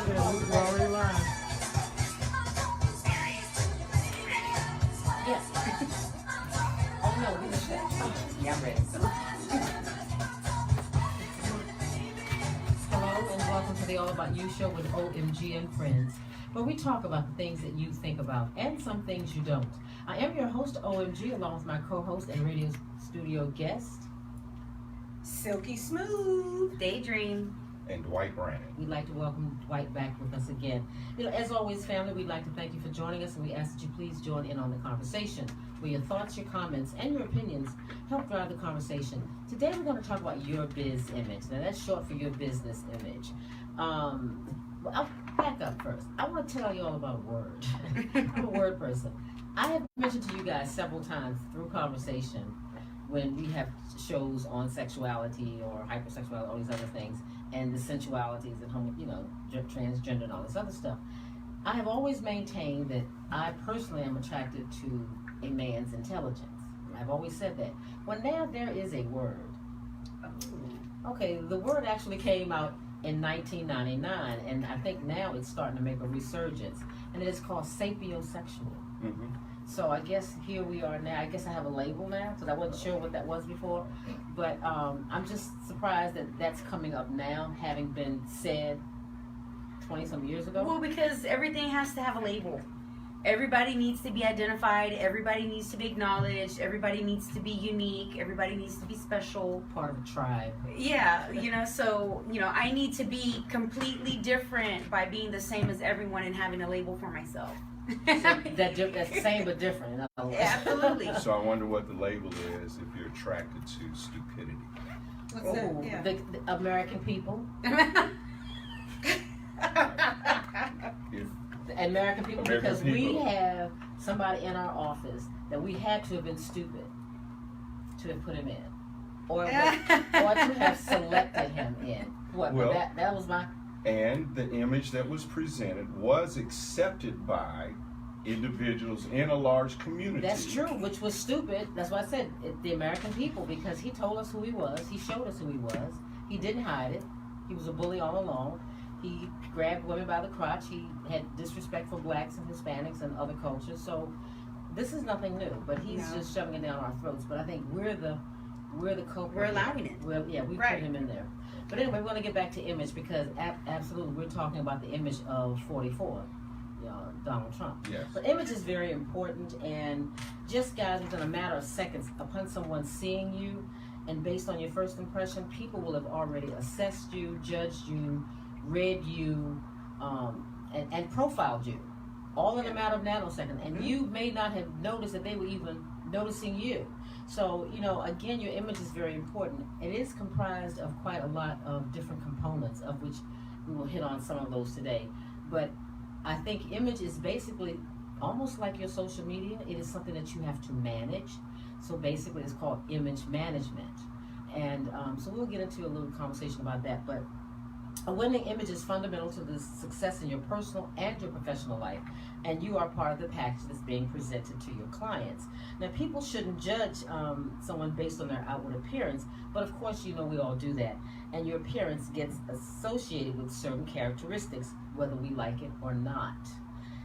We're already live. Yeah. Oh no, we missed that. Yeah, I'm ready. Hello and welcome to the All About You show with OMG and Friends, where we talk about the things that you think about and some things you don't. I am your host, OMG, along with my co-host and radio studio guest, Silky Smooth, Daydream, and Dwight Brandon. We'd like to welcome Dwight back with us again. As always, family, we'd like to thank you for joining us, and we ask that you please join in on the conversation, where your thoughts, your comments, and your opinions help drive the conversation. Today, we're going to talk about your biz image. Now, that's short for your business image. Well, I'll back up first. I want to tell you all about a word. I'm a word person. I have mentioned to you guys several times through conversation when we have shows on sexuality or hypersexuality, all these other things, and the sensualities and transgender and all this other stuff. I have always maintained that I personally am attracted to a man's intelligence. I've always said that. Well, now there is a word. Okay, the word actually came out in 1999, and I think now it's starting to make a resurgence, and it is called sapiosexual. Mm-hmm. So I guess here we are now. I guess I have a label now because I wasn't sure what that was before. But I'm just surprised that that's coming up now, having been said 20-some years ago. Well, because everything has to have a label. Everybody needs to be identified. Everybody needs to be acknowledged. Everybody needs to be unique. Everybody needs to be special. Part of a tribe. Yeah, so, I need to be completely different by being the same as everyone and having a label for myself. So that's the same but different. In other words. Absolutely. So I wonder what the label is if you're attracted to stupidity. What's that? Ooh, Yeah. the American people. If The American people, American because we people. have somebody in our office that we had to have been stupid to have put him in, or to have selected him in. What? Well- that was my. and the image that was presented was accepted by individuals in a large community. That's true, which was stupid. That's why I said the American people, because he told us who he was. He showed us who he was. He didn't hide it. He was a bully all along. He grabbed women by the crotch. He had disrespect for blacks and Hispanics and other cultures. So this is nothing new, but he's No. just shoving it down our throats. But I think we're the culprit. We're allowing it. We Right. put him in there. But anyway, we want to get back to image because absolutely we're talking about the image of 44, Donald Trump. Yes. But image is very important, and just guys, within a matter of seconds, upon someone seeing you, and based on your first impression, people will have already assessed you, judged you, read you, and profiled you, all in a matter of nanoseconds. And you may not have noticed that they were even noticing you. So, again, your image is very important. It is comprised of quite a lot of different components, of which we will hit on some of those today. But I think image is basically almost like your social media. It is something that you have to manage. So basically it's called image management. And so we'll get into a little conversation about that. But a winning image is fundamental to the success in your personal and your professional life. And you are part of the package that's being presented to your clients. Now, people shouldn't judge someone based on their outward appearance, but of course, we all do that. And your appearance gets associated with certain characteristics, whether we like it or not.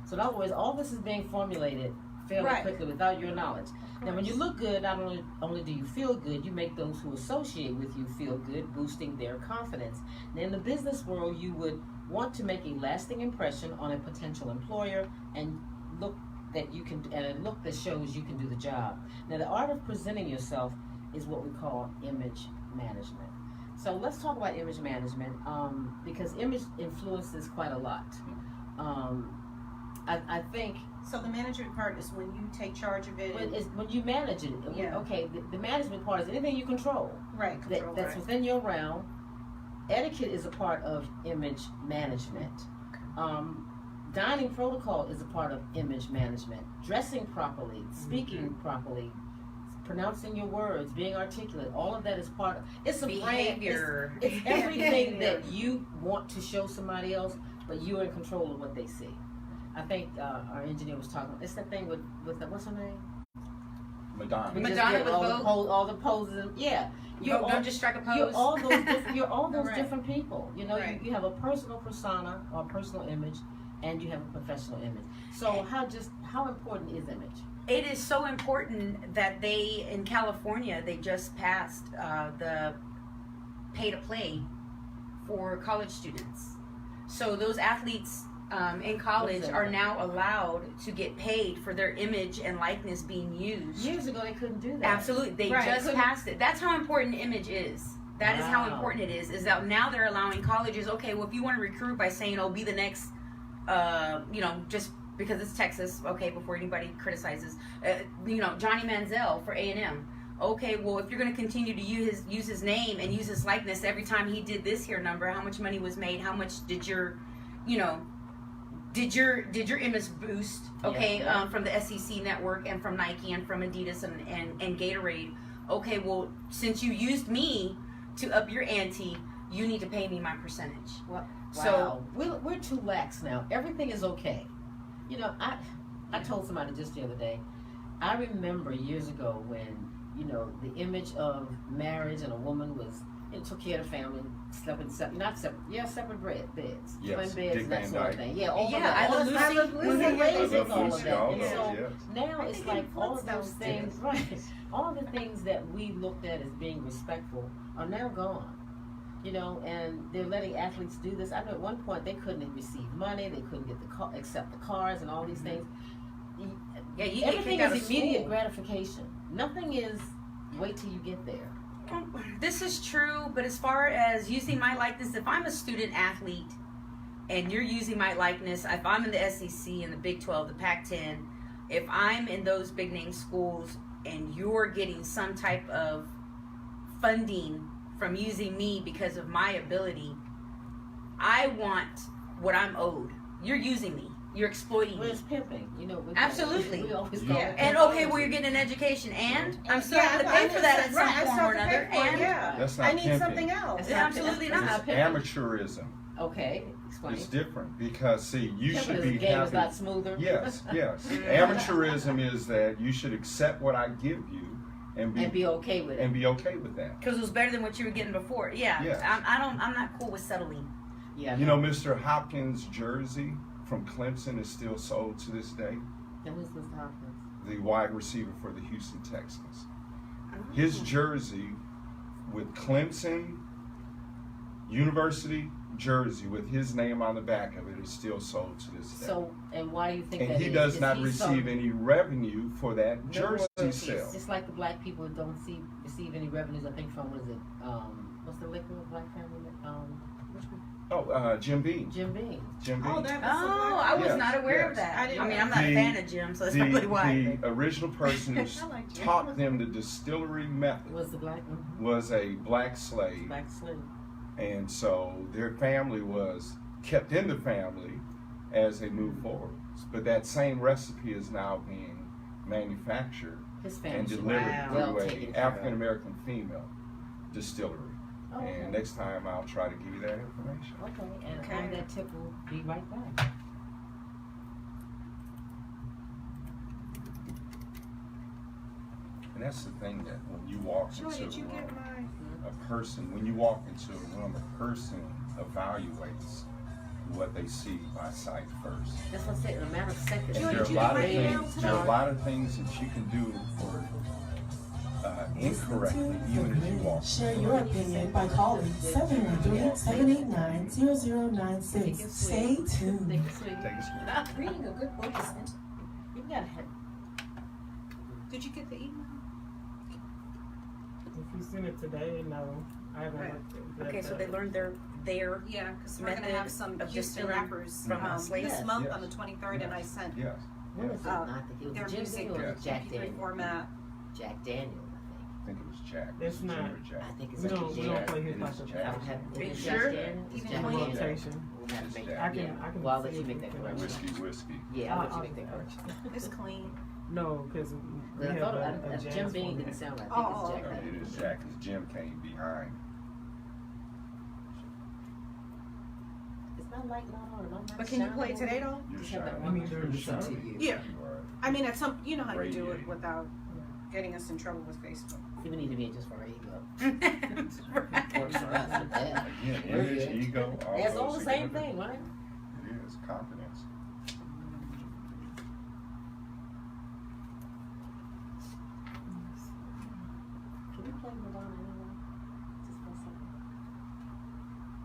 So in other words, all this is being formulated fairly Right. quickly without your knowledge. Now, when you look good, not only do you feel good, you make those who associate with you feel good, boosting their confidence. Now, in the business world, you would want to make a lasting impression on a potential employer and look that shows you can do the job. Now, the art of presenting yourself is what we call image management. So let's talk about image management because image influences quite a lot. I think So the management part is when you take charge of it. when you manage it. Yeah. Okay, the management part is anything you control Right, control, that's right. within your realm. Etiquette is a part of image management. Dining protocol is a part of image management. Dressing properly, speaking properly, pronouncing your words, being articulate, all of that is part of it's a Behavior. brand. It's everything that you want to show somebody else, but you're in control of what they see. I think our engineer was talking. It's that thing with the, what's her name? Madonna. We just Madonna did with Vogue? all the poses. And, yeah, Don't just strike a pose. You're all those Right. different people. You know, Right. you have a personal persona or personal image, and you have a professional image. So how important is image? It is so important that they, in California, they just passed the pay to play for college students. So those athletes in college are now allowed to get paid for their image and likeness being used. Years ago, they couldn't do that. Absolutely. They Right. just passed it. That's how important image is. That is how Wow. important it is that now they're allowing colleges, okay, well, if you want to recruit by saying, oh, be the next, just because it's Texas, okay, before anybody criticizes, Johnny Manziel for A&M. Okay, well, if you're going to continue to use his name and use his likeness every time he did this here number, how much money was made? How much did your image boost? Okay, Yeah. From the SEC network and from Nike and from Adidas and Gatorade. Okay, well, since you used me to up your ante, you need to pay me my percentage. Wow. So- we're too lax now. Everything is okay. You know, I told somebody just the other day. I remember years ago when the image of marriage and a woman was took care of the family, slept in separate beds, Yes, twin beds, Dick and that Van sort of Dyke. thing. Yeah, all Yeah, of that. I All love the- Lucy. I love we Lucy. were I raised love with all of Lucy, that. all And those, so yes. now I it's think like in all of those Flintstones things, did. right? All the things that we looked at as being respectful are now gone. And they're letting athletes do this. I know at one point they couldn't receive money, they couldn't get accept the cars and all these things. Yeah, you get Everything kicked out is of immediate school. gratification. Nothing is wait till you get there. This is true, but as far as using my likeness, if I'm a student athlete and you're using my likeness, if I'm in the SEC and the Big 12, the Pac-10, if I'm in those big name schools and you're getting some type of funding from using me because of my ability, I want what I'm owed. You're using me. You're exploiting Well, me. it's pimping, Absolutely. We always Yeah. call it And okay, well, you're getting an education, and I'm still going to pay for that at some form or another. And That's not I need pimping. something else. Yeah, absolutely That's not. It's amateurism. Okay, explain. It's different because see, you Pimping should is be the game is happy. a lot smoother. Yes. Amateurism is that you should accept what I give you and And be okay with it. okay with that. Because it was better than what you were getting before. Yeah, Yes. I'm not cool with settling. Yeah. You know, Mr. Hopkins' jersey from Clemson is still sold to this day. And who's Mr. Hopkins? The wide receiver for the Houston Texans. His jersey with Clemson University jersey with his name on the back of it is still sold to this day. So, and why do you think and that he is? does Is not he receive so- any revenue for that jersey royalties? sale. Just like the black people don't receive any revenues, I think, from, what is it, what's the liquor, black family, which one? Oh, Jim Beam. Jim Beam. Jim Beam. Oh, that was Oh, I was Yes, not aware of yes. that. I I, didn't mean, know. I'm not a The- fan of Jim, so that's probably why. The original person who I like Jim. taught them the distillery method Was the black one? was a black slave. Black slave. And so their family was kept in the family as they moved forward. But that same recipe is now being manufactured His family. and should delivered be well through taken a care of. African American female distillery. Oh, okay. And next time I'll try to give you that information. Okay, and Okay. on that tip, we'll be right back. And that's the thing that when you walk Joy, into did you a get room, my? a person, when you walk into a room, a person evaluates what they see by sight first. That's what I said, in a matter of seconds. And Joy, there are did a you lot of write it down things. There are a lot of things that you can do for incorrectly, even as you walk. Share your opinion by calling 713-789-0096. Stay tuned. Take it sweet. Take a swing. Reading a good book isn't. You gotta have. Did you get the email? If you send it today, no. I haven't Right. looked at Okay, that. so they learned their Yeah, because we're gonna Method have some of Houston distilling rappers from slaves? this month Yes. on the 23rd, and I sent Yes. What was it? Uh, I think it was their Jim music Beam or Yes. Jack MP3 Daniel. format. Jack Daniel, I think it was Jack. It's Jim not. or Jack. I think it's We Jack don't Daniel. play his It like is a I Jack. would have. Are It you is sure? Jack Daniel. It's Even Jack clean? Daniel. rotation. We'll have to make Jack. that. I can Well, I'll let see you if make we that can- correction. Whiskey. Yeah, I'll let you make that correction. It's clean. No, because we But I have thought a Jim jazz Beam format. didn't sound right. I Oh, think it's Jack No, Daniel. it is Jack because Jim came behind. It's not like not on. I'm not But can you play shining. today though? You're Just have that shining. one You mean during the listen show? to you. Yeah. You are. I mean, at some, you know how you do it Radiate. without. getting us in trouble with Facebook. We need to be just for our ego. Right. Again, image, ego, all It's all those the same together. thing, right? It is confidence. Can we play Madonna anyway? Just for a second.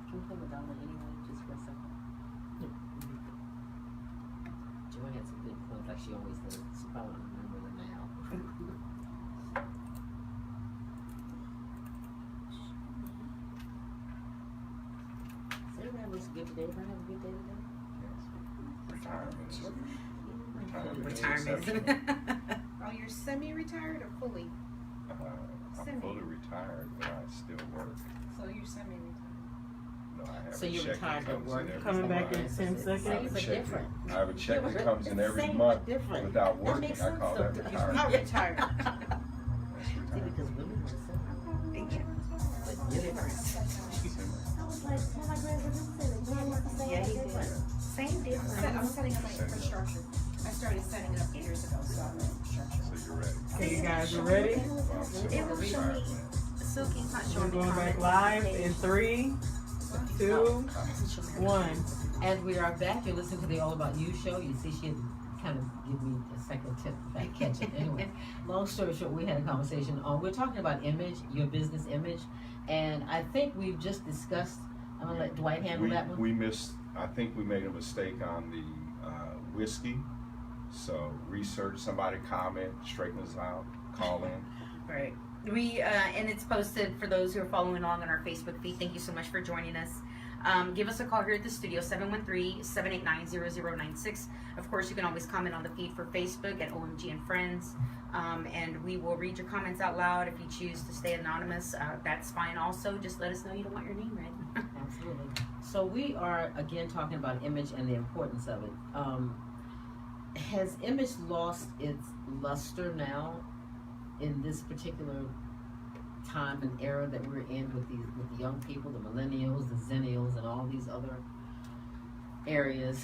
Can we play Madonna anyway? Just for a second. Joy had some good points, like she always does. She probably don't remember them now. So everybody looks good today. Everybody have a good day today? Retirement. Retirement. Oh, you're semi-retired or fully? I'm Semi. fully retired, but I still work. So you're semi-retired. No, I have So a you're check retired that at comes work. in every Coming back in month. 10 I have seconds. a Same but check- different. I have a check that comes in every Same month but different. without That working. makes I call sense, that though. You're retirement. not retired. That's See, retirement. because women were similar. But you're different. I was like, well, my grandmother said it. Grandmother said Yeah, he it. did. Same difference. I'm setting up my infrastructure. I started setting it up years ago, so I'm in infrastructure. So you're ready. Okay, you guys, you ready? Well, I'm still It on will show retirement. me. Silky's not We're showing me going back comments. live in 3, 2, 1. As we are back, you're listening to the All About You show. You see, she had to kind of give me a second tip to back catch it. Anyway, long story short, we had a conversation on, we're talking about image, your business image, and I think we've just discussed, I'm gonna let Dwight handle that one. We missed, I think we made a mistake on the whiskey. So research, somebody comment, straighten us out, call in. Right. We and it's posted for those who are following along on our Facebook feed. Thank you so much for joining us. Give us a call here at the studio, 713-789-0096. Of course, you can always comment on the feed for Facebook at OMG and Friends. And we will read your comments out loud. If you choose to stay anonymous, that's fine also. Just let us know you don't want your name read. Absolutely. So we are again talking about image and the importance of it. Has image lost its luster now in this particular time and era that we're in with the young people, the millennials, the zennials, and all these other areas?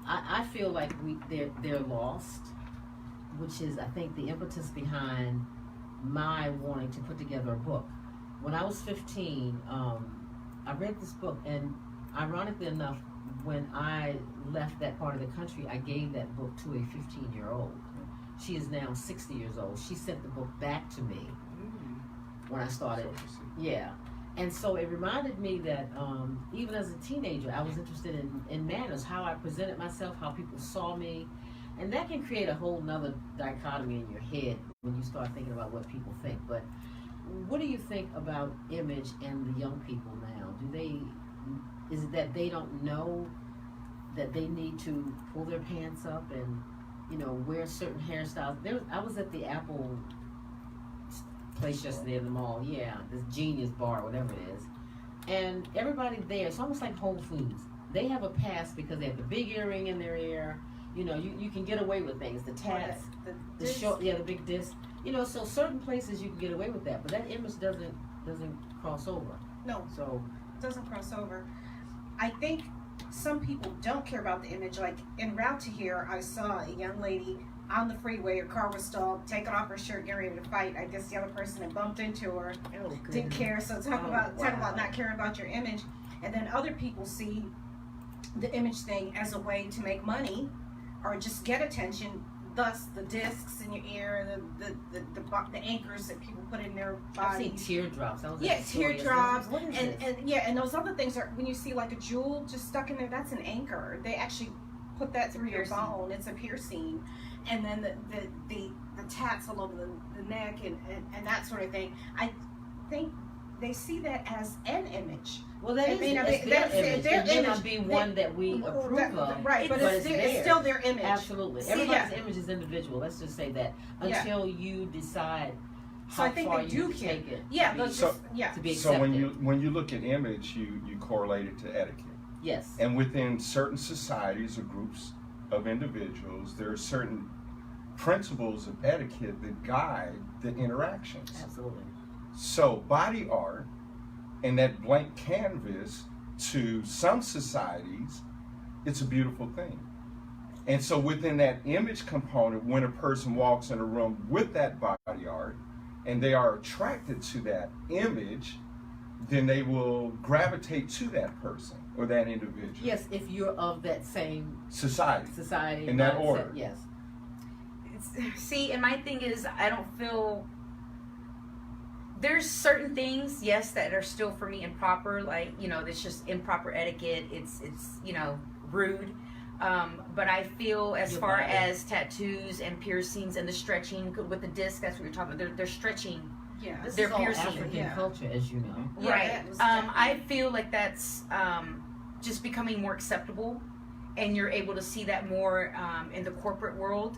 I feel like they're lost, which is I think the impetus behind my wanting to put together a book. When I was 15, I read this book, and ironically enough, when I left that part of the country, I gave that book to a 15-year-old. She is now 60 years old. She sent the book back to me when I started. Yeah. And so it reminded me that even as a teenager, I was interested in manners, how I presented myself, how people saw me. And that can create a whole nother dichotomy in your head when you start thinking about what people think. But what do you think about image and the young people now? Is it that they don't know that they need to pull their pants up and, wear certain hairstyles? I was at the Apple place yesterday in the mall, this Genius Bar, whatever it is. And everybody there, it's almost like Whole Foods. They have a pass because they have the big earring in their ear. You can get away with things. The tats, the short, the big disc. So certain places you can get away with that, but that image doesn't cross over. No, So it doesn't cross over. I think some people don't care about the image. Like en route to here, I saw a young lady on the freeway. Her car was stalled, taking off her shirt, getting ready to fight. I guess the other person had bumped into her, didn't care. So talk about not caring about your image. And then other people see the image thing as a way to make money or just get attention. Thus, the discs in your ear, the anchors that people put in their I've seen bodies. teardrops. I was at Yeah, the store yesterday. teardrops, What is and this? and those other things are when you see like a jewel just stuck in there. That's an anchor. They actually put that through your piercing. bone. It's a piercing, and then the tats all over the neck and that sort of thing. I think they see that as an image. Well, that is I mean, it's that's their image. their It may image. not be one that we approve of. Right, but it's it's still their image. Absolutely. See, Everybody's yeah. image is individual. Let's just say that Yeah. until you decide So how I think far they you do care. take it. Yeah, to those be, So- just, yeah. to be So accepted. when you look at image, you correlate it to etiquette. Yes. And within certain societies or groups of individuals, there are certain principles of etiquette that guide the interactions. Absolutely. So body art and that blank canvas, to some societies, it's a beautiful thing. And so within that image component, when a person walks in a room with that body art and they are attracted to that image, then they will gravitate to that person or that individual. Yes, if you're of that same Society. in that order. Yes. See, and my thing is, I don't feel there's certain things, yes, that are still for me improper. Like, you know, it's just improper etiquette. It's you know, rude. But I feel as Your far body. as tattoos and piercings and the stretching with the disc, that's what you're talking about. They're stretching. Yeah. This They're is all piercing, African yeah. culture, as you know. Yeah, Right. that was I feel like that's just becoming more acceptable, and you're able to see that more in the corporate world.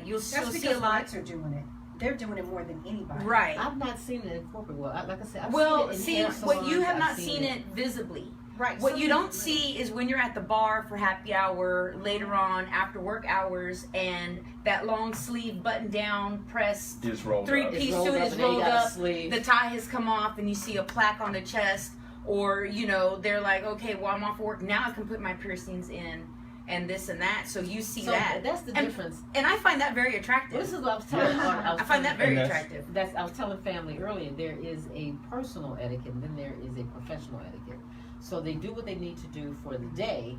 You'll still That's see a because lot. whites are doing it. They're doing it more than anybody. Right. I've not seen it in corporate world. Like I said, I've Well, seen it in see, hair what you salons, have I've not seen seen it visibly. Right. What you don't Something- see is when you're at the bar for happy hour, later on after work hours, and that long sleeve button down pressed Is rolled three up. piece It's rolled suit up is and then you rolled got a up, sleeve. the tie has come off, and you see a plaque on the chest, or you know they're like, okay, well I'm off work now, I can put my piercings in, and this and that. So you see So that, that's the And- difference. and I find that very Well, attractive. this is what I was telling. I find that very And that's- attractive. I was telling family earlier. There is a personal etiquette, and then there is a professional etiquette. So they do what they need to do for the day,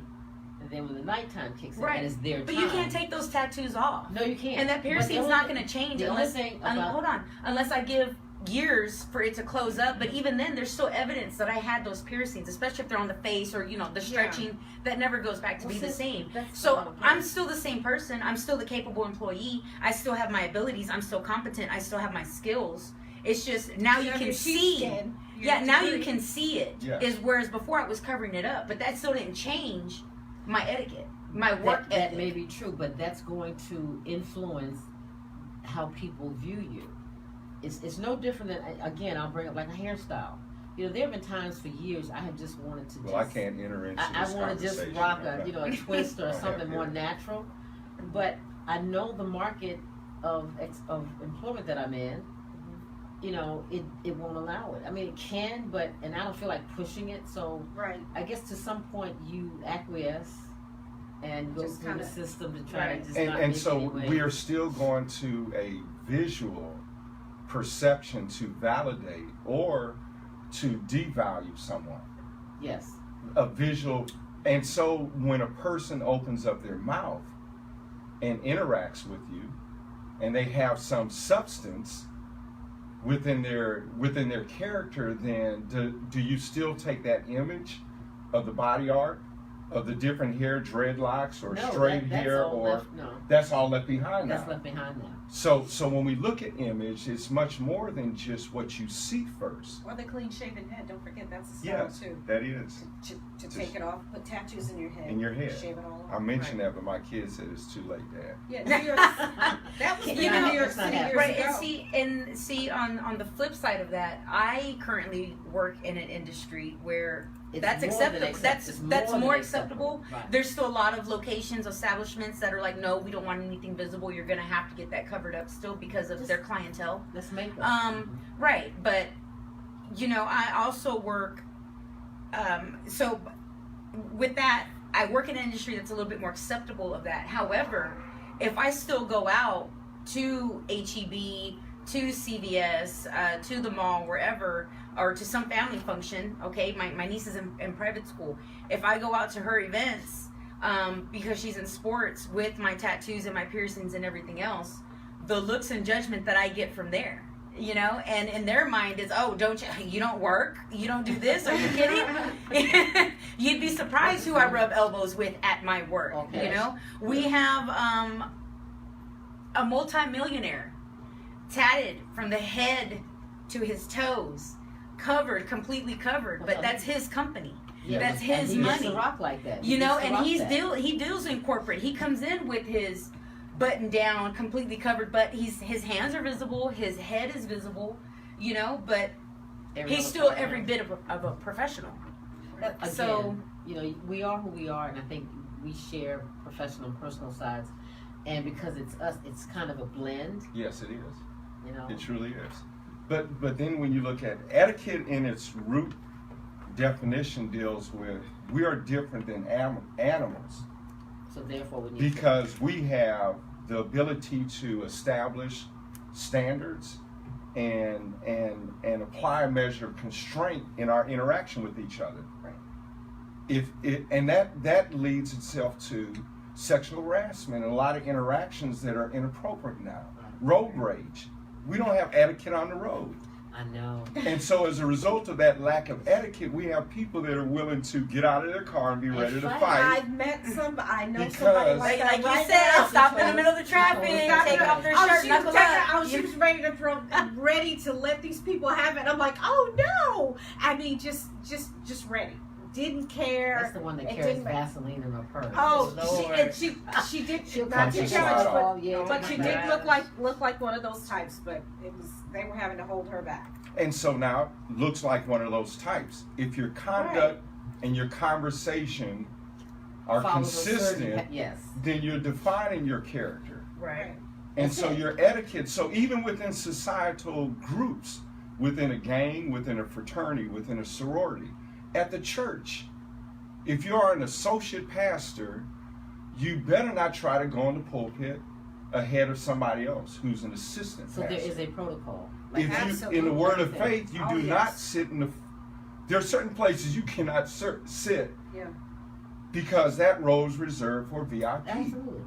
and then when the nighttime kicks in, Right. and it's their But time. you can't take those tattoos off. No, you can't. And that But the piercing's only not thing- going to change the only unless, thing about- hold on, unless I give years for it to close up. But even then, there's still evidence that I had those piercings, especially if they're on the face or, you know, the stretching, that never goes back to Well, be the sis, same. that's So not okay. I'm still the same person. I'm still the capable employee. I still have my abilities. I'm still competent. I still have my skills. It's just now you have can your see. sheepskin, your Yeah, now you degree. can see it. Yeah. Is whereas before I was covering it up, but that still didn't change my etiquette, my work that ethic. may be true, but that's going to influence how people view you. It's no different than, again, I'll bring up like a hairstyle. You know, there have been times for years I have just wanted to Well, I can't enter into I this want to just conversation. rock Okay. a, you know, a twist or I have something more hair. natural. But I know the market of employment that I'm in, you know, it won't allow it. I mean, it can, but, and I don't feel like pushing it. So Right. I guess to some point you acquiesce and go Just through the kinda- system to try right. to just And, not and make so any waves. we are still going to a visual perception to validate or to devalue someone. Yes. A visual, and so when a person opens up their mouth and interacts with you, and they have some substance within their character, then do you still take that image of the body art, of the different hair, dreadlocks or No, straight that's hair, all or left, no, that's all left behind that's now? left behind now. So when we look at image, it's much more than just what you see first. Or the clean shaven head. Don't forget that's a style Yes, too. that is. To take it off, put tattoos in your head. In your head. Shave it all I off. mentioned that, but my kid said it's too late, Dad. Yeah, New York. That was You big in know, New York it's not City years Right, ago. and see on the flip side of that, I currently work in an industry where It's that's more acceptable. than accept- That's it's that's than more acceptable. Right. There's still a lot of locations, establishments that are like, no, we don't want anything visible. You're gonna have to get that covered up still because of Just- their clientele. Let's make it. Right, but you know, I also work. So with that, I work in an industry that's a little bit more acceptable of that. However, if I still go out to HEB, to CVS, to the mall, wherever, or to some family function, okay, my niece is in private school. If I go out to her events, because she's in sports with my tattoos and my piercings and everything else, the looks and judgment that I get from there, you know, and in their mind is, oh, you don't work, you don't do this, are you kidding? You'd be surprised who I rub elbows with at my work. Okay. You know, we have a multi-millionaire tatted from the head to his toes, completely covered, but that's his company. Yeah, That's and his he used to money. rock like that. You He know, used to and rock that. he deals in corporate. He comes in with his button down, completely covered, but his hands are visible, his head is visible, you know, but Everyone he's still was every like, bit of a professional. Again, So you know, we are who we are, and I think we share professional and personal sides. And because it's us, it's kind of a blend. Yes, it is. You know, It truly is. But then when you look at etiquette in its root definition deals with we are different than animals So therefore, we need because we have the ability to establish standards and apply a measure of constraint in our interaction with each other. Right. And that leads itself to sexual harassment and a lot of interactions that are inappropriate now. Road rage. We don't have etiquette on the road. I know. And so as a result of that lack of etiquette, we have people that are willing to get out of their car and be ready to fight. I've met somebody. I know Because- somebody Like, like that you right said, now. stop in the middle of the traffic, Stop take it. off their Oh, shirt, she knuckle was taking, up. oh, she was ready to ready to let these people have it. I'm like, oh no! I mean, just ready. Didn't care. That's the one that It carries didn't matter. Vaseline in her purse. Oh, Lord. she did. She'll Not come to to judge, oh, yeah, but my she God. did look like one of those types. But they were having to hold her back. And so now looks like one of those types. If your conduct and your conversation are Follows a certain consistent, yes. then you're defining your character. Right. And That's so it. your etiquette, so even within societal groups, within a gang, within a fraternity, within a sorority, at the church, if you're an associate pastor, you better not try to go in the pulpit ahead of somebody else who's an assistant So pastor. there is a protocol. If you, in the word of Absolutely. faith, you Oh, do yes. not sit in the, there are certain places you cannot sit Yeah. because that row is reserved for VIP. Absolutely.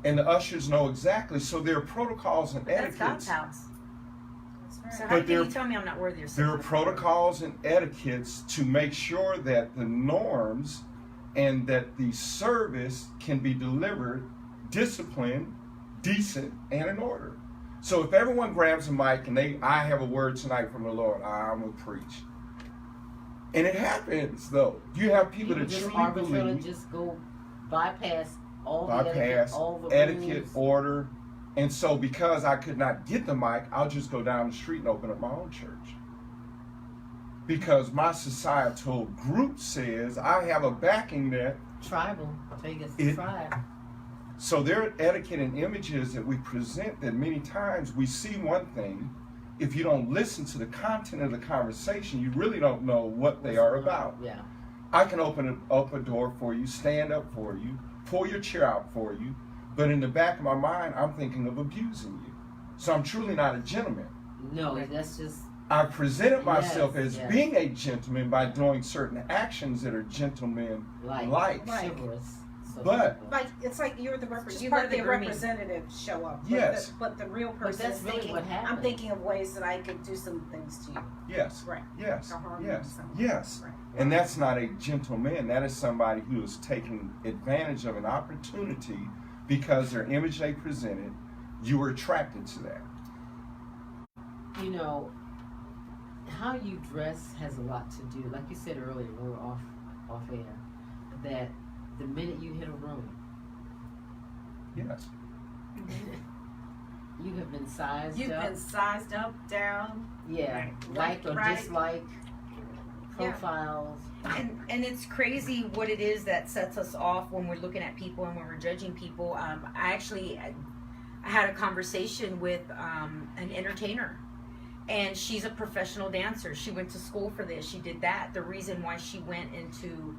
And the ushers know exactly, so there are protocols and That's God's etiquettes. house. That's So right. how But can there- you tell me I'm not worthy of There are sitting? protocols and etiquettes to make sure that the norms and that the service can be delivered disciplined, decent, and in order. So if everyone grabs a mic and I have a word tonight from the Lord, I'm gonna preach. And it happens though. You have people that just truly arbitrarily believe, just go bypass all the etiquette, bypass all the etiquette, rules. order. And so because I could not get the mic, I'll just go down the street and open up my own church. Because my societal group says I have a backing that. Tribal. Vegas It- tribe. So there are etiquette and images that we present that many times we see one thing. If you don't listen to the content of the conversation, you really don't know what they are about. Yeah. I can open up a door for you, stand up for you, pull your chair out for you, but in the back of my mind, I'm thinking of abusing you. So I'm truly not a gentleman. No, that's just I presented myself Yes, as yes. being a gentleman by doing certain actions that are gentleman-like. like Right. chivalrous. So But- Like it's like you're the Just you part let of the the grooming. representative show up. Yes. But the real person that's is really thinking. what happened. I'm thinking of ways that I could do some things to you. Yes, Right. yes, To harm you yes, somehow. yes. Right. And that's not a gentleman. That is somebody who is taking advantage of an opportunity because their image they presented, you were attracted to that. you know, how you dress has a lot to do. Like you said earlier when we were off air, that the minute you hit a room, Yes. you have been sized You've up. been sized up, down. Yeah, Right. like or Right. dislike Yeah. profiles. And it's crazy what it is that sets us off when we're looking at people and when we're judging people. I had a conversation with an entertainer, and she's a professional dancer. She went to school for this. She did that. The reason why she went into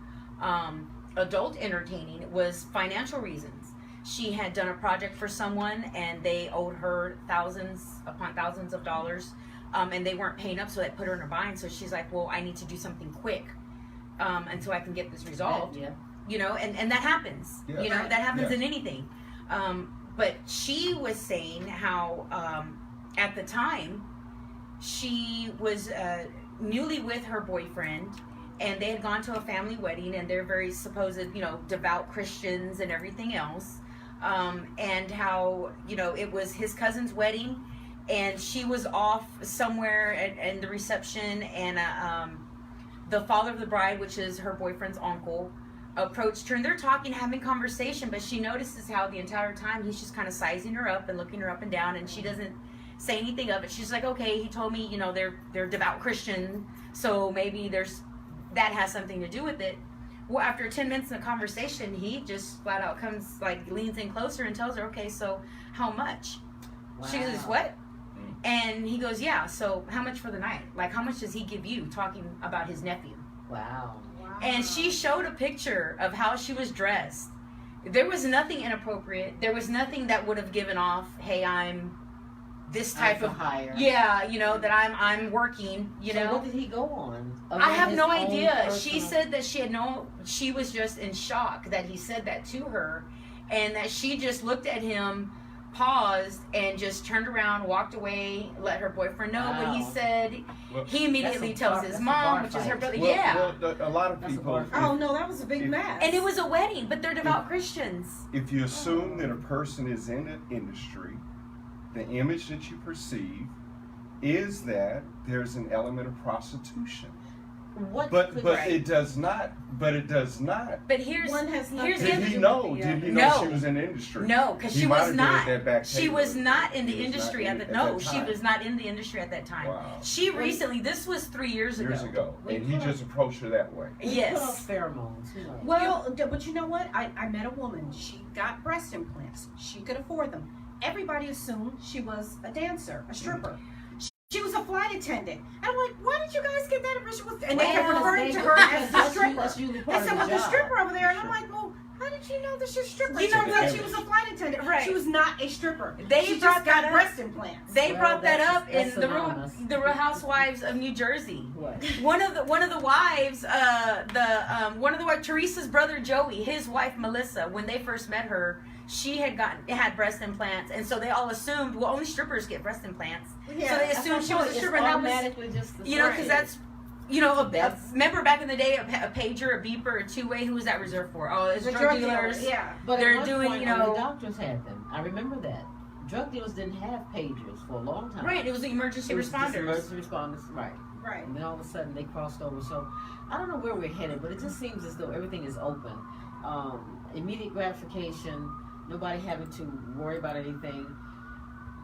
adult entertaining was financial reasons. She had done a project for someone, and they owed her thousands upon thousands of dollars, and they weren't paying up, so that put her in a bind. So she's like, well, I need to do something quick until I can get this resolved. Yeah. You know, and that happens. Yeah. You know, that happens Yes. in anything. But she was saying how at the time she was newly with her boyfriend, and they had gone to a family wedding, and they're very supposed, devout Christians and everything else. And how, it was his cousin's wedding, and she was off somewhere in the reception, and the father of the bride, which is her boyfriend's uncle, approached her, and they're talking, having conversation, but she notices how the entire time he's just kind of sizing her up and looking her up and down, and she doesn't say anything of it. She's like, okay, he told me, they're devout Christian, so maybe that has something to do with it. Well, after 10 minutes of conversation, he just flat out comes, leans in closer and tells her, okay, so how much? She goes, Wow. what? And he goes, yeah, so how much for the night? Like, how much does he give you, talking about his nephew? Wow. And she showed a picture of how she was dressed. There was nothing inappropriate. There was nothing that would have given off, hey, I'm this type of hire. yeah, you know, that I'm working, you So know. what did he go on? Other I than have his no own idea. She personal- said that she was just in shock that he said that to her, and that she just looked at him, paused, and just turned around, walked away, let her boyfriend know what he Wow. said. Well, He immediately That's a tells bar- his that's a mom, bar which is her fight. brother. Well, yeah. well, a lot of That's a people. bar Oh no, that was a big If- mess. And it was a wedding, but they're devout Christians. If you assume that a person is in an industry, the image that you perceive is that there's an element of prostitution. What But could- Right. it does not. But it does not. But here's One has nothing here's to the Did other he do know? with the, Did he know No. she was in the industry? no, because He she might was have been not. at that back She table. was not in the He was industry not at in- the. at No, that she time. was not in the industry at that time. Wow. She recently. This was 3 years ago. Years ago, We and he put just approached her that way. we Yes. put off pheromones. You know. Well, but you know what? I met a woman. She got breast implants. She could afford them. Everybody assumed she was a dancer, a stripper. She was a flight attendant. And I'm like, why did you guys get that impression? And they kept Well, referring to they- her as the that's stripper. that's usually They part said, of well, the the job. stripper over there. And I'm like, well, how did you know that she's a stripper? You She know thought what? she was a flight attendant. Right. She was not a stripper. They she brought just got that up. breast implants. They Well, brought that that's- up in that's synonymous. the Real Housewives of New Jersey. What? One of the wives, one of the wives, Teresa's brother Joey, his wife Melissa, when they first met her, she had breast implants, and so they all assumed, well, only strippers get breast implants. Yeah. So they assumed she was a stripper. And that was, automatically just the you know, same. because that's, you know, That's- remember back in the day, a pager, a beeper, a two-way. Who was that reserved for? Oh, it's The drug dealers, dealers. yeah. But they're at one doing, point, you know- the doctors had them. I remember that. Drug dealers didn't have pagers for a long time. Right. It was the emergency It was just responders. emergency responders, right? Right. And then all of a sudden they crossed over. So I don't know where we're headed, but it just seems as though everything is open. Immediate gratification, nobody having to worry about anything.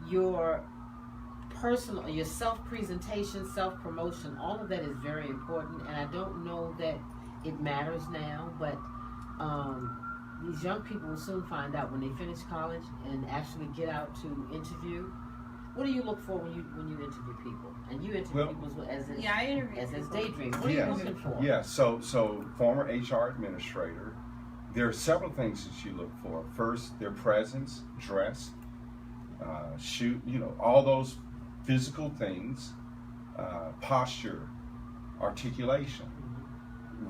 Your personal, your self-presentation, self-promotion, all of that is very important. And I don't know that it matters now, but these young people will soon find out when they finish college and actually get out to interview. What do you look for when you interview people? And you interview Well- people as in, Yeah, I interviewed as people. daydream. What are you looking for? Yeah. So former HR administrator. There are several things that you look for. First, their presence, dress, shoot. You know, all those physical things, posture, articulation,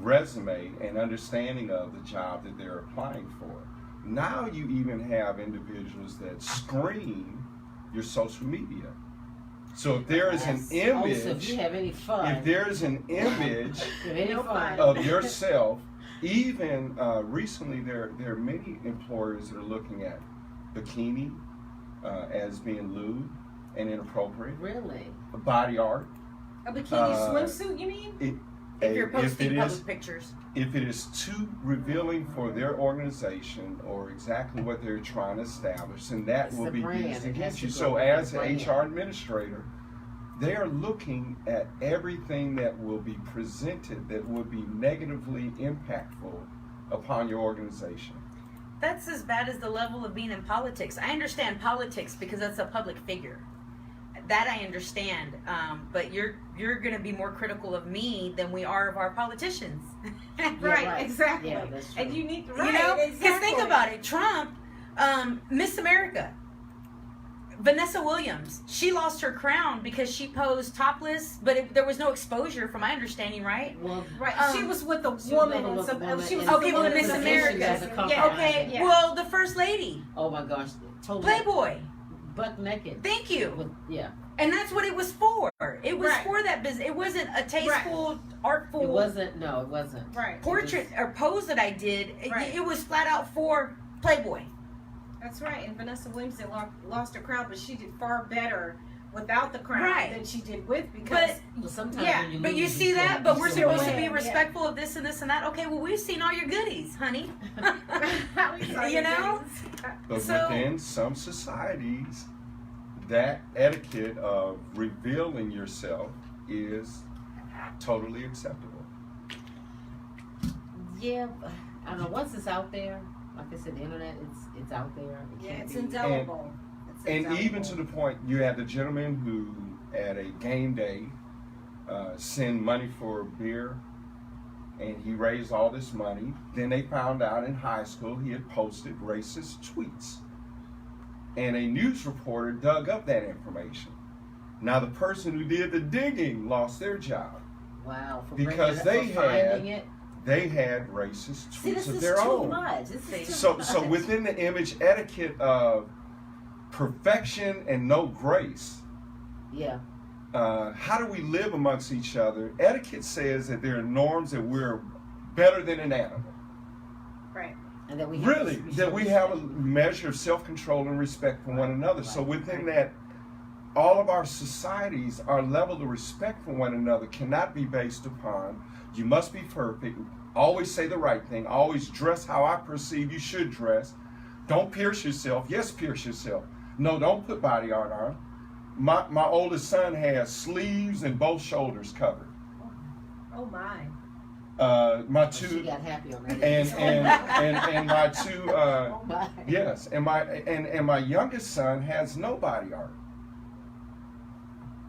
resume, and understanding of the job that they're applying for. Now you even have individuals that screen your social media. So if there is an So if image, you have any fun, if there is an image if you have any fun, of yourself, even recently there are many employers that are looking at bikini as being lewd and inappropriate, really, body art. A bikini swimsuit, you mean? If you're If posting it public is pictures. if it is too revealing for their organization or exactly what they're trying to establish, then that It's will the be brand. used It against has you. to go So with as the an brand. HR administrator, they are looking at everything that will be presented that would be negatively impactful upon your organization. That's as bad as the level of being in politics. I understand politics because that's a public figure. That I understand, but you're going to be more critical of me than we are of our politicians. Right, exactly. Yeah, that's true. And you need to You know, because think about it. Trump, Miss America, Vanessa Williams, she lost her crown because she posed topless, but there was no exposure, from my understanding, right? well, Right. Um, she was with a she was woman with a and some. woman She was and Okay, with well, a Miss woman America. as a company. Yeah. Okay, Yeah. well, the first lady, oh my gosh, totally Playboy. butt naked. Thank you. With, yeah, And that's what it was for. It was Right. for that business. It wasn't a tasteful, artful it wasn't. No, it wasn't. Right. portrait or pose that I did. Right. It was flat out for Playboy. That's right. And Vanessa Williams lost her crown, but she did far better without the crown Right. than she did with because. But Well, sometimes Yeah, when you but lose, you see still- that. But you we're still supposed to win. be respectful of this and this and that. Okay, well we've seen all your goodies, honey. You know. But So- within some societies, that etiquette of revealing yourself is totally acceptable. Yeah, but I don't know. Once it's out there, like I said, the internet, it's out there. It Yeah, can't it's be- indelible. It's And indelible. even to the point, you had the gentleman who, at a game day, send money for beer and he raised all this money. Then they found out in high school he had posted racist tweets. And a news reporter dug up that information. Now the person who did the digging lost their job. Wow. For Because bringing it, for finding it. They had racist See, tweets this of is their too own. much. This is too So much. within the image etiquette of perfection and no grace, Yeah. how do we live amongst each other? Etiquette says that there are norms that we're better than an animal. Right. And that we have Really, to that we have a measure of self-control and respect for one another. So Right. within that, all of our societies, our level of respect for one another cannot be based upon, you must be perfect, always say the right thing, always dress how I perceive you should dress. Don't pierce yourself. Yes, pierce yourself. No, don't put body art on. My oldest son has sleeves and both shoulders covered. Oh my. My She two got happy on that. and my two Oh my. yes, and my youngest son has no body art.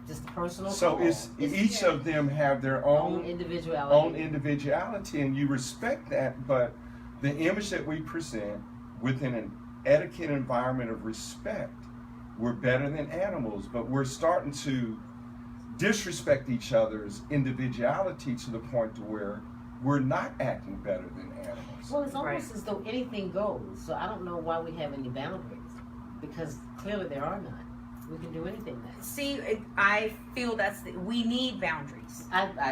Just a personal So call. it's each of them have their own own individuality. individuality, and you respect that. But the image that we present within an etiquette environment of respect, we're better than animals, but we're starting to disrespect each other's individuality to the point to where we're not acting better than animals. Well, it's almost Right. as though anything goes. So I don't know why we have any boundaries, because clearly there are none. We can do anything now. See, I feel we need boundaries.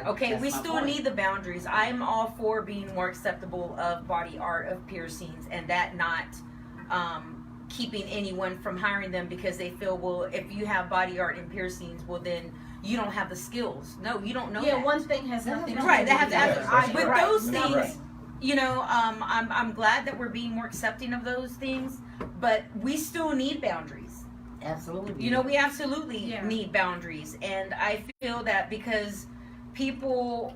Okay, that's we my still point. need the boundaries. I'm all for being more acceptable of body art, of piercings, and that not keeping anyone from hiring them because they feel, well, if you have body art and piercings, well, then you don't have the skills. No, you don't know Yeah, that. one thing has That nothing has to Right, do they have with to the have Yes, other. that's with right. those That's things. right. You know, I'm glad that we're being more accepting of those things, but we still need boundaries. Absolutely. You know, we absolutely Yeah. need boundaries, and I feel that because people,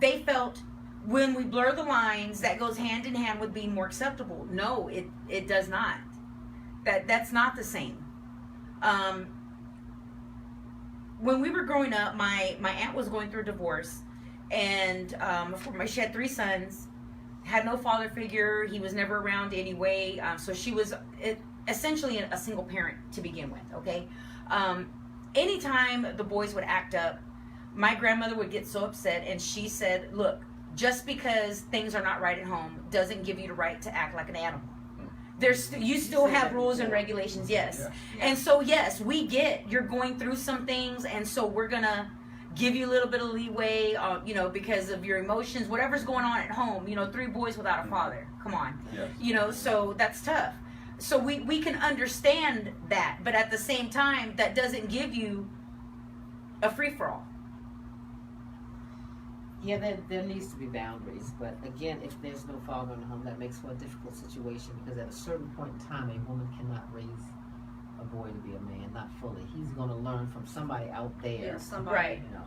they felt when we blur the lines, that goes hand in hand with being more acceptable. No, it does not. That's not the same. When we were growing up, my aunt was going through a divorce, and she had 3 sons, had no father figure. He was never around anyway, so she was essentially a single parent to begin with. Okay, anytime the boys would act up, my grandmother would get so upset, and she said, "Look, just because things are not right at home doesn't give you the right to act like an animal. You still have rules and regulations." Yes. Yeah. And so, yes, we get you're going through some things, and so we're gonna give you a little bit of leeway, you know, because of your emotions, whatever's going on at home. You know, 3 boys without a father. Come on. Yes. You know, so that's tough. So we can understand that, but at the same time, that doesn't give you a free for all. Yeah, there needs to be boundaries, but again, if there's no father in the home, that makes for a difficult situation, because at a certain point in time, a woman cannot raise a boy to be a man, not fully. He's going to learn from somebody out there. Yeah, somebody. Right. You know.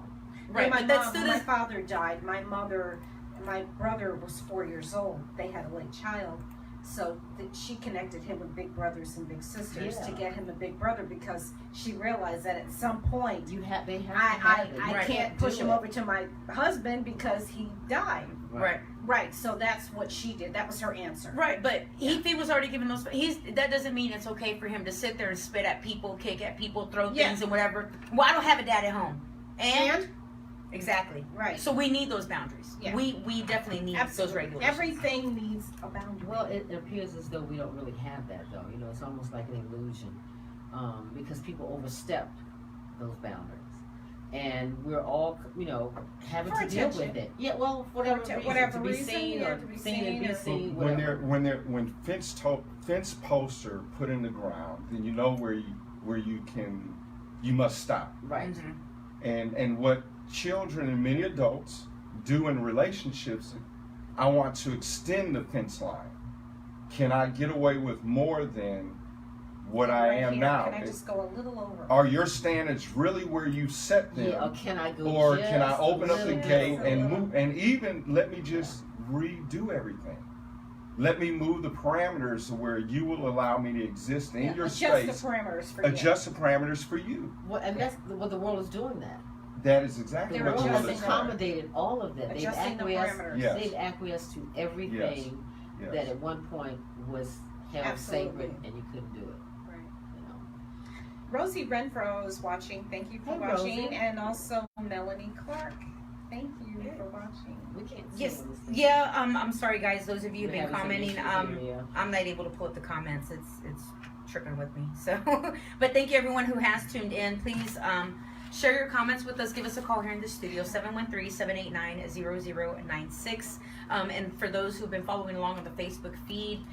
Right. My But that's mom, still my is, father died. My mother, my brother was 4 years old. They had a late child, so she connected him with big brothers and big sisters to Yeah. get him a big brother they she realized that at some point They have to have I it. You Right. can't do push him it. over to my husband because he died. right. Right. So that's what she did. That was her answer. Right, but he was already given those. That doesn't mean it's okay for him to sit there and spit at people, kick at people, throw Yeah. things and whatever. Well, I don't have a dad at home, and exactly. Right. So we need those boundaries. Yeah. We definitely need those regulations. Everything needs a boundary. Well, it appears as though we don't really have that, though. You know, it's almost like an illusion, because people overstepped those boundaries, and we're all, you know, having For to deal attention. with it. Yeah, well, for whatever For reason, whatever to be reason, seen yeah, or to be seen and seen be or- seen. When Whatever. when fence posts are put in the ground, then you know where you must stop. Right. Mhm. And what children and many adults do in relationships, I want to extend the fence line. Can I get away with more than what I Right am here, now? Can I just go a little over? Are your standards really where you set them? Yeah, or can I go Or just can I a open up the little gate bit? and move, and even let me just redo everything. Let me move the parameters to where you will allow me to exist in your Adjust space. the parameters for you. Adjust the parameters for you. Well, and that's what the world is doing that. That is exactly They what were you Rome were has adjusting describing. accommodated all of that. They've Adjusting the acquiesced. parameters. Yes. They've acquiesced to everything Yes. that at one point was held Absolutely. sacred, and you couldn't do it. Right. You know. Rosie Renfro is watching. Thank you for Hey, watching. Rosie. And also Melanie Clark. Thank you for watching. We can't see Yes. on this thing. Yeah. I'm sorry, guys. Those of you who've We're been having some commenting. issues here, yeah. I'm not able to pull up the comments. It's tripping with me. So, but thank you everyone who has tuned in. Please share your comments with us. Give us a call here in the studio, 713-789-0096. And for those who've been following along on the Facebook feed,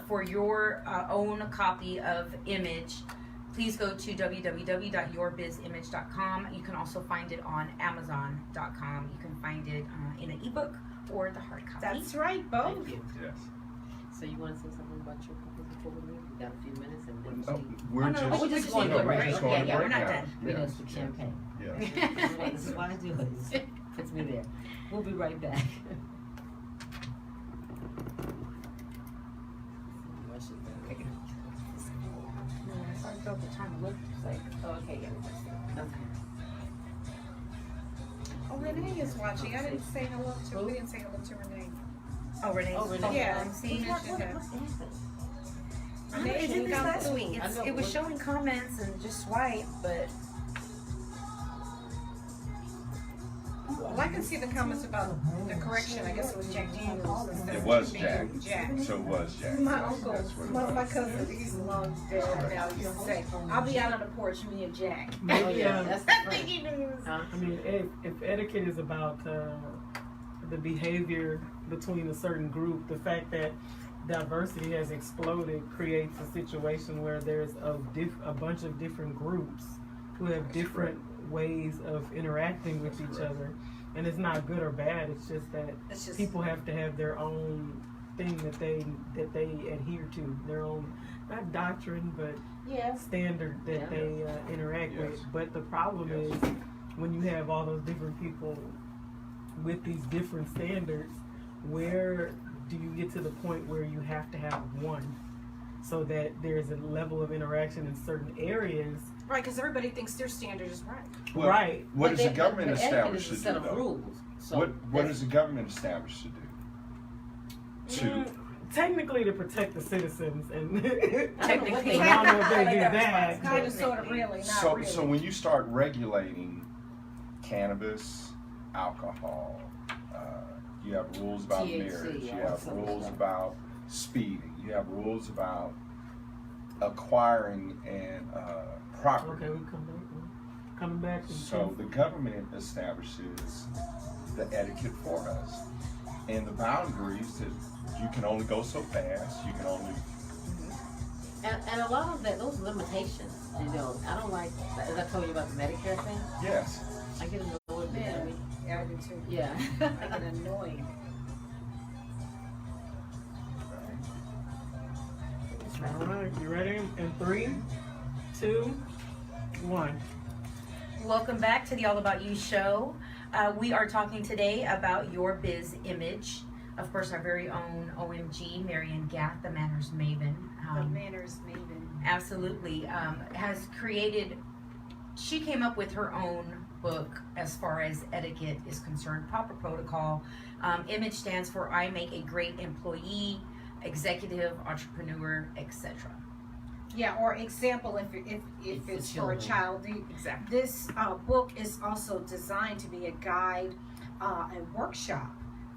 for your own copy of Image, please go to www.yourbizimage.com. You can also find it on Amazon.com. You can find it in an ebook or the hard copy. That's right, both. Thank you. Yes. So you want to say something about your company before we leave? We got a few minutes, and then No, we we're Oh, no, just, we're just going no, to we're break. just going Yeah, to yeah, break we're not now. done. we Yes, know it's the yes, campaign. yes. This is why I do it. It puts me there. We'll be right back. I thought the time looked like, oh, okay, yeah. Okay. Oh, Renee is watching. I didn't say hello to. We didn't say hello to Renee. Oh, Renee. Oh, Renee. Yeah. See, Who mentioned that? What's happened? Renee, I can did you this come last through? week. I know, It was but- showing comments and just swipe, but Well, I can see the comments about the correction. I guess it was Jack Daniels instead It of was being Jack. Jack. So it was Jack. My Yes, uncle, that's what it my was. cousin, he's long dead now. He used to say, "I'll be out on the porch, me and Jack." Oh, Maybe, yeah, that's the I first. think he knew. Huh? I mean, if etiquette is about the behavior between a certain group, the fact that diversity has exploded creates a situation where there's a bunch of different groups who have different ways of interacting with each other. And it's not good or bad, it's just that It's just people have to have their own thing that they adhere to, their own, not doctrine, but Yeah. standard that Yeah. they interact with. Yes. But the problem Yes. is when you have all those different people with these different standards, where do you get to the point where you have to have one so that there's a level of interaction in certain areas? right, because everybody thinks their standard is right. Well, Right. What But does the they- government but etiquette establish is to a do, set of though? rules. So What that's- is the government established to do? Technically to protect the citizens and Technically. I don't know if they do that. Kind of, sort of, really, not So, really. so when you start regulating cannabis, alcohol, you have rules about THC, marriage, you all have that sort of rules stuff. about speeding, you have rules about acquiring and property. Okay, we coming back. So the government establishes the etiquette for us and the boundaries that you can only go so fast, you can only, And a lot of that, those limitations, you know, I don't like, as I told you about the Medicare thing, yes. I get annoyed with Yeah. that. Yeah, I do too. Yeah. I get annoyed. All right, you ready? In 3, 2, 1. welcome back to the All About You show. We are talking today about Your Biz Image. Of course, our very own OMG, Marian Gath, the Manners Maven. The manners maven. Absolutely. Has created, she came up with her own book as far as etiquette is concerned, proper protocol. Image stands for I make a great employee, executive, entrepreneur, etc. Yeah, or example if It's the it's for a children. child. Exactly. This book is also designed to be a guide, a workshop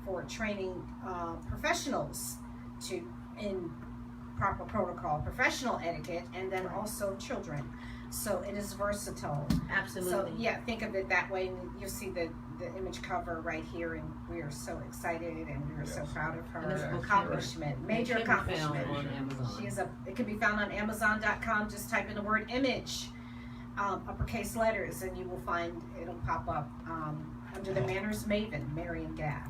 for training professionals in proper protocol, professional etiquette, and then also children. So it is versatile. Absolutely. So yeah, think of it that way, and you'll see the image cover right here, and we are so excited and we are so Yes. proud of And this her book accomplishment, major It can be found accomplishment. on Amazon. She is it can be found on Amazon.com. Just type in the word image, uppercase letters, and you will find it'll pop up under the Manners Maven, Marian Gath.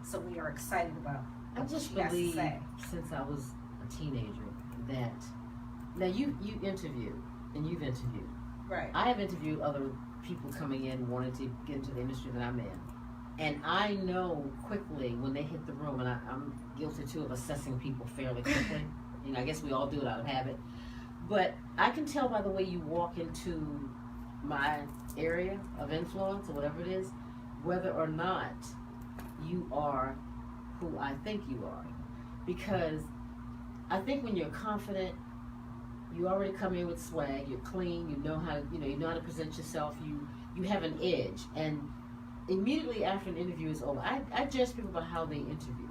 So we are excited about I what just she has to believe, say. since I was a teenager, that now you interview and you've interviewed. Right. I have interviewed other people coming in wanting to get into the industry that I'm in, and I know quickly when they hit the room, and I'm guilty too of assessing people fairly quickly. You know, I guess we all do it out of habit, but I can tell by the way you walk into my area of influence or whatever it is, whether or not you are who I think you are. Because I think when you're confident, you already come in with swag, you're clean, you know how to present yourself, you have an edge. And immediately after an interview is over, I judge people by how they interview.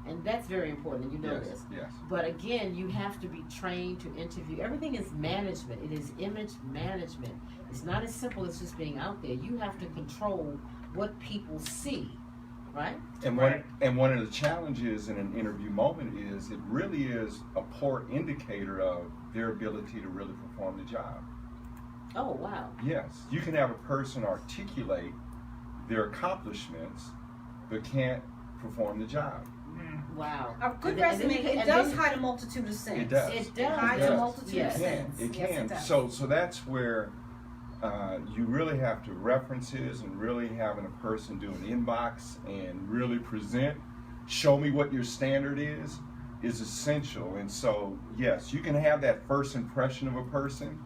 And that's very important, and you know Yes, this. yes. But again, you have to be trained to interview. Everything is management. It is image management. It's not as simple as just being out there. You have to control what people see, right? And one of the challenges in an interview moment is it really is a poor indicator of their ability to really perform the job. Oh, wow. Yes, you can have a person articulate their accomplishments, but can't perform the job. Wow. A good And then resume, you can- it and does then- hide a multitude of sins. It does. It It does. hides Yes. a multitude Yes. of sins. It Yes, can. it does. So that's where you really have to references and really having a person do an inbox and really present, show me what your standard is essential. And so yes, you can have that first impression of a person,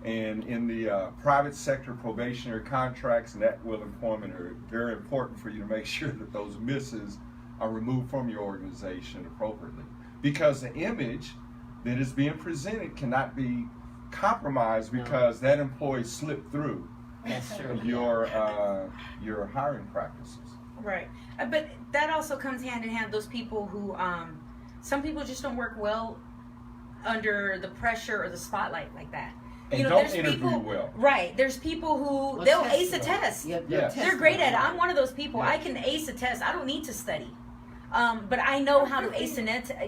and in the private sector, probationary contracts and at will employment are very important for you to make sure that those misses are removed from your organization appropriately, because the image that is being presented cannot be compromised because that employee slipped through That's true. your hiring practices. Right. But that also comes hand in hand. Those people who, some people just don't work well under the pressure or the spotlight like that. And don't interview well. Right. There's people who, Well, they'll test ace a well. test. Yeah, Yes. They're great at it. I'm one of those people. Yeah. I can ace a test. I don't need to study. But I know how to ace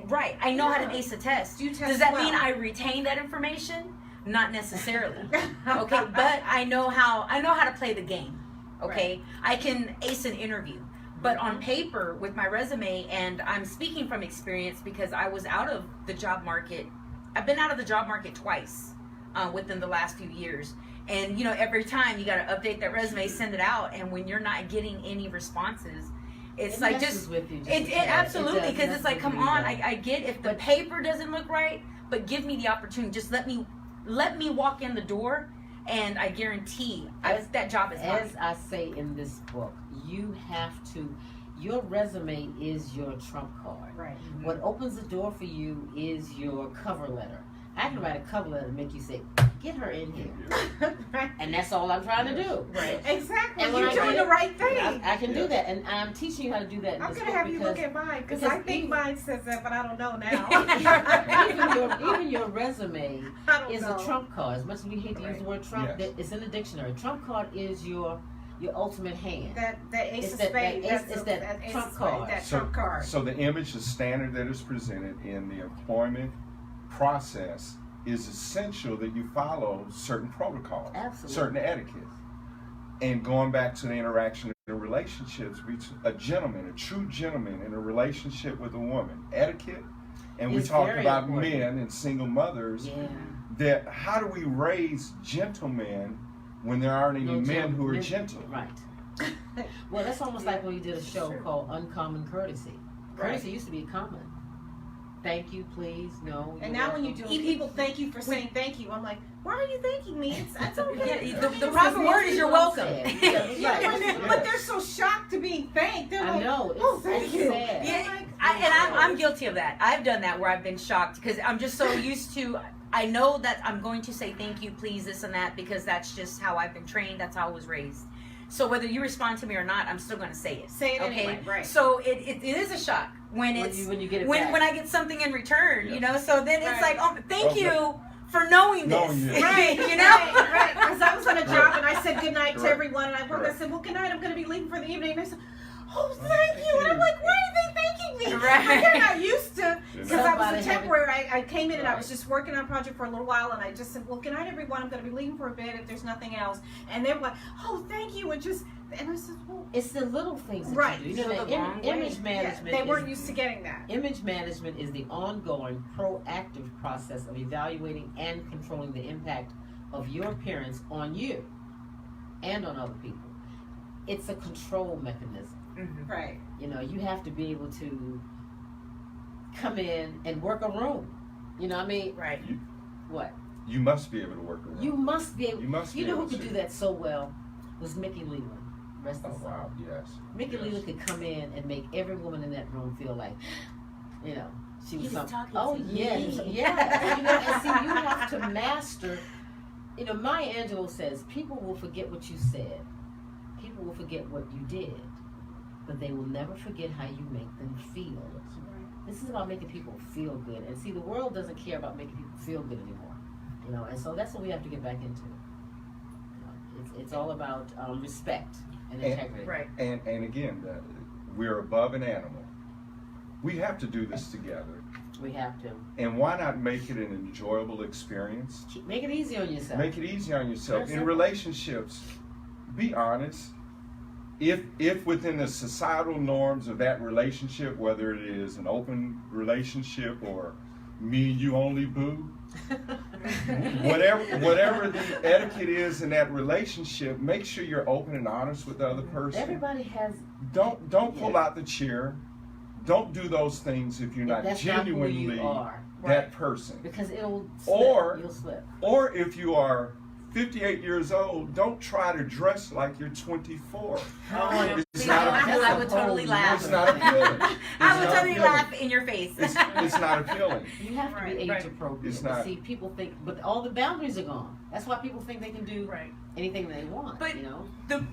right. I know how to ace a test. You test Does that well. mean I retain that information? Not necessarily. Okay, but I know how to play the game. Okay, I can ace an interview, but on paper with my resume, and I'm speaking from experience because I was out of the job market. I've been out of the job market twice within the last few years, and every time you got to update that resume, send it out, and when you're not getting any responses, it's It like messes just with you just it as bad. absolutely, It does because mess it's like, with come you, on, though. I get if the But- paper doesn't look right, but give me the opportunity. Just let me walk in the door, and I guarantee that job is mine. As I say in this book, you have to, your resume is your trump card. Right. What opens the door for you is your cover letter. I can write a cover letter and make you say, get her in here. Right. And that's all I'm trying to do. Right. Exactly. And when You're I doing get the right thing. I can do that, and I'm teaching you how to do that in I'm this gonna book have you look because at mine because because I think even- mine says that, but I don't know now. even your resume I don't is know. a trump card. As much as we hate to use the word trump, Yes. it's in the dictionary. Trump card is your ultimate hand. That ace It's of that spades. ace- That's it's a- that ace trump of spades, card. That trump card. So the image, the standard that is presented in the employment process is essential that you follow certain protocols, Absolutely. certain etiquette. And going back to the interaction and relationships, a true gentleman in a relationship with a woman, etiquette, and we It's talk very about important. men and single mothers, Yeah. that how do we raise gentlemen when there aren't any No men who are men- gentle? Right. Well, that's almost like when you did a show called Uncommon Courtesy. Courtesy used to be common. Thank you, please. No. And you're now when you welcome. do people thank you for saying thank you, I'm like, why are you thanking me? It's okay. Yeah, the proper word is you're welcome. Yeah, Yeah, right. but they're so shocked to be thanked. They're I like, know. oh, It's thank you. sad. Yeah, I'm guilty of that. I've done that where I've been shocked because I'm just so used to. I know that I'm going to say thank you, please, this and that, because that's just how I've been trained. That's how I was raised. So whether you respond to me or not, I'm still going to say it. Say it Okay, anyway, right. So it is a shock when you get it when back. I get something in return, Yes. So then it's Right. like, oh, thank Okay. you for knowing this, Knowing this. Right, you know. right. Because I was on a job and I said goodnight to Right. everyone, and I woke. I Right. said, "Well, good night. I'm going to be leaving for the evening." And I said, "Oh, thank you." And I'm like, "Why are they thanking me?" Right. Like, they're not used to. Because I Somebody was a had temporary. I came in and I Right. was just working on a project for a little while, and I just said, "Well, good night, everyone. I'm going to be leaving for a bit if there's nothing else." And they were like, "Oh, thank you," and I said, "Well." It's the little things that Right. you do. You know, So that the wrong way. image management. Yeah, they weren't is, used to getting that. Image management is the ongoing, proactive process of evaluating and controlling the impact of your appearance on you and on other people. It's a control mechanism. Right. You know, you have to be able to come in and work a room. You know what I mean? Right. What? you must be able to work around. You must be able. You must You be know able who could to. do that so well was Mickey Leland. Rest Oh his soul. wow, yes. Mickey yes. Leland could come in and make every woman in that room feel like, you know, she was He was something. talking Oh to yes, me. yes. You know, and see, you have to master. You know, Maya Angelou says people will forget what you said, people will forget what you did, but they will never forget how you make them feel. This is about making people feel good, and see, the world doesn't care about making people feel good anymore. You know, and so that's what we have to get back into. You know, it's all about respect and integrity. Right. And again, we're above an animal. We have to do this together. We have to And why not make it an enjoyable experience? make it easy on yourself. Make it easy on yourself. Very In simple. relationships, be honest. If within the societal norms of that relationship, whether it is an open relationship or me and you only boo, whatever the etiquette is in that relationship, make sure you're open and honest with the other person. Everybody has. Don't pull out the chair. Don't do those things if you're not That's genuinely not who you are, that person. because it'll slip. Or- You'll slip. Or if you are 58 years old, don't try to dress like you're 24. Oh, It's not appealing. I would totally laugh. It's not appealing. I would It's not totally appealing. laugh in your face. It's not appealing. You have to be age Right. appropriate. It's But not. see, people think, but all the boundaries are gone. That's why people think they can do Right. anything they want. But- you know,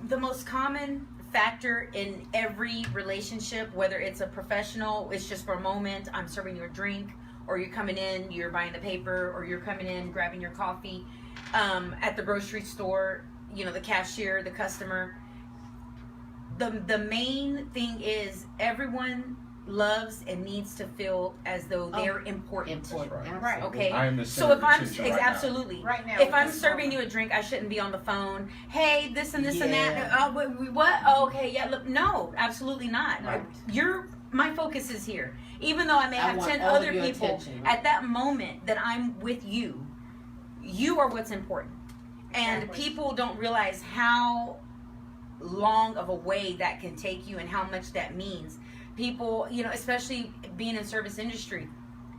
The most common factor in every relationship, whether it's a professional, it's just for a moment, I'm serving you a drink, or you're coming in, you're buying the paper, or you're coming in, grabbing your coffee, at the grocery store, you know, the cashier, the customer. The main thing is everyone loves and needs to feel as though they're important. important. right. Absolutely. Okay. I am the So center if of I'm attention right now. absolutely Right now. if I'm this serving moment. you a drink, I shouldn't be on the phone. Hey, this and this and that. Yeah. Oh, what? Oh, okay, yeah. Look, no, absolutely not. Right. My focus is here. Even though I may I have want 10 all of other your people attention, right. at that moment that I'm with you, you are what's important. And Exactly. people don't realize how long of a way that can take you and how much that means. People, you know, especially being in service industry,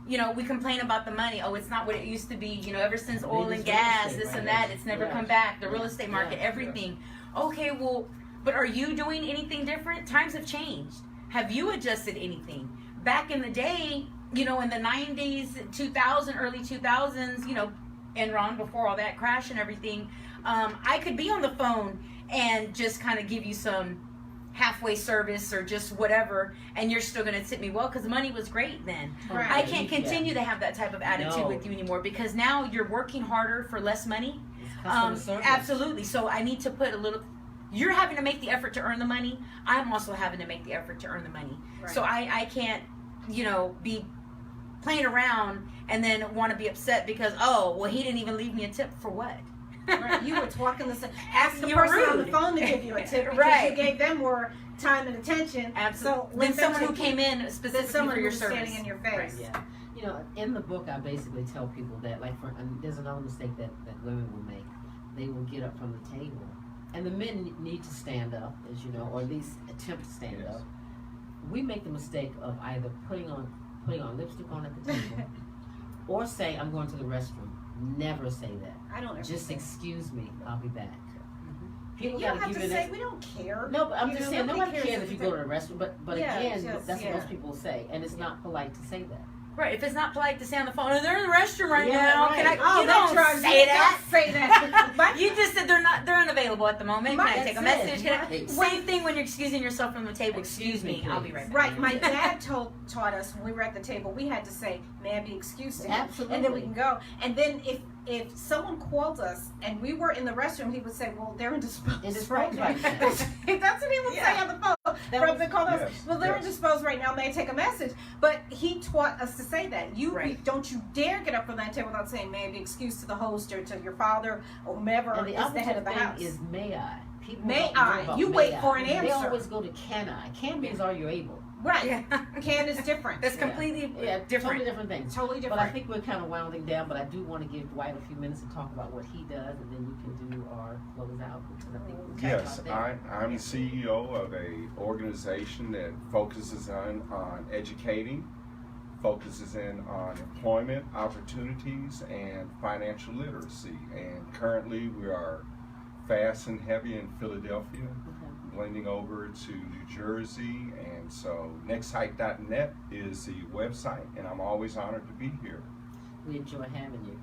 you know, we complain about the money. Oh, it's not what it used to be. You know, ever since oil and Biggest real gas, estate, this right? and that, it's never Yes. come back. The real Yes. estate market, Yes. everything. Okay, well, but are you doing anything different? Times have changed. Have you adjusted anything? Back in the day, you know, in the 90s, 2000, early 2000s, you know, Enron, before all that crash and everything, I could be on the phone and just kind of give you some halfway service or just whatever, and you're still going to tip me well because money was great then. Right. I can't continue to have that type of attitude No. with you anymore because now you're working harder for less money. It's customer service. Absolutely. So I need to put a little. You're having to make the effort to earn the money. I'm also having to make the effort to earn the money. Right. So I can't, you know, be playing around and then want to be upset because, oh, well, he didn't even leave me a tip for what? Right, you were talking this. Ask the You're person on the rude. phone to give you a tip because Right. you gave them more time and attention. Absolutely. So Then let them someone who take came in than specifically someone for your who's service. standing in your face. Yeah. You know, in the book, I basically tell people that, like, there's another mistake that women will make. They will get up from the table, and the men need to stand up, as you know, or at least attempt to stand Yes. up. We make the mistake of either putting on lipstick on at the table, or say, "I'm going to the restroom." Never say that. I don't ever Just say excuse me. I'll be back. People You don't gotta have give to you say that. we don't care. No, but I'm You just know, saying nobody nobody cares if you go to the they- restroom. But Yeah, again, just- that's yeah. what most people say, and it's not polite to say that. Right. If it's not polite to say on the phone, oh, they're in the restroom right Yeah, now. right. Can I? Oh, you that don't drives say me- that. Don't say that. But You just said they're unavailable at the moment. Can I That's take a it. message? Can I, Right. same thing when you're excusing yourself from the table. Excuse me, I'll be please. right back. right, my dad taught us when we were at the table. We had to say, "May I be excused?" to him?" Absolutely. And then we can go. And then if someone called us and we were in the restroom, he would say, "Well, they're indisposed." Indisposed right now. That's what he would say Yeah. on the phone. That From was- the call us, yes, well, they're yes. indisposed right now. May I take a message? But he taught us to say that. Right. Don't you dare get up from that table without saying, "May I be excused?" to the host or to your father or whomever And the is the head opposite of the thing house. is may I. People May don't know I. about You may wait I. for an They answer. always go to can I. Can means are you able. Right. Yeah. Can is different. That's Yeah. completely Yeah, different. totally different things. Totally But different. I think we're kind of winding down. But I do want to give Dwight a few minutes to talk about what he does, and then we can do our closeout. Because I think we'll talk Yes, about that. I'm the CEO of a organization that focuses on educating focuses in on employment opportunities and financial literacy. And currently we are fast and heavy in Philadelphia, blending over to New Jersey. And so nexthike.net is the website, and I'm always honored to be here. We enjoy having you.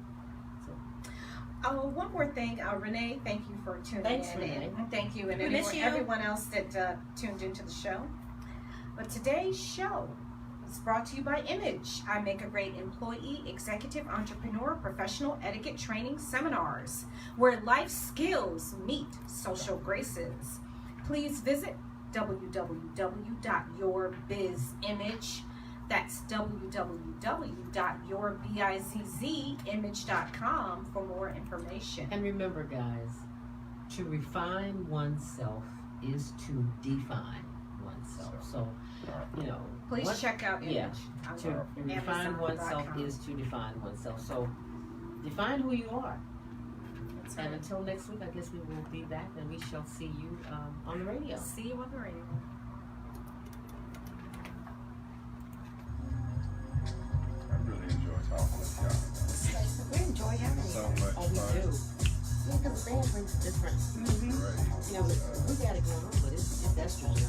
One more thing, Renee, thank you for tuning Thanks, in. Renee. And thank you, and We miss everyone, you. everyone else that tuned into the show. But today's show is brought to you by Image. I make a great employee, executive, entrepreneur, professional etiquette training seminars where life skills meet social graces. Please visit www.yourbizimage. That's www.yourbizzimage.com for more information. And remember, guys, to refine oneself is to define oneself. So, you know, Please check out Image. yeah, on to refine oneself Amazon.com. is to define oneself. So, define who you are. That's And right. until next week, I guess we will be back and we shall see you on the radio. See you on the radio. I really enjoy talking with y'all. We enjoy having you. So much Oh, we fun. do. Yeah, because the band brings different. Great. You know, we got it going on, but it's estrogen.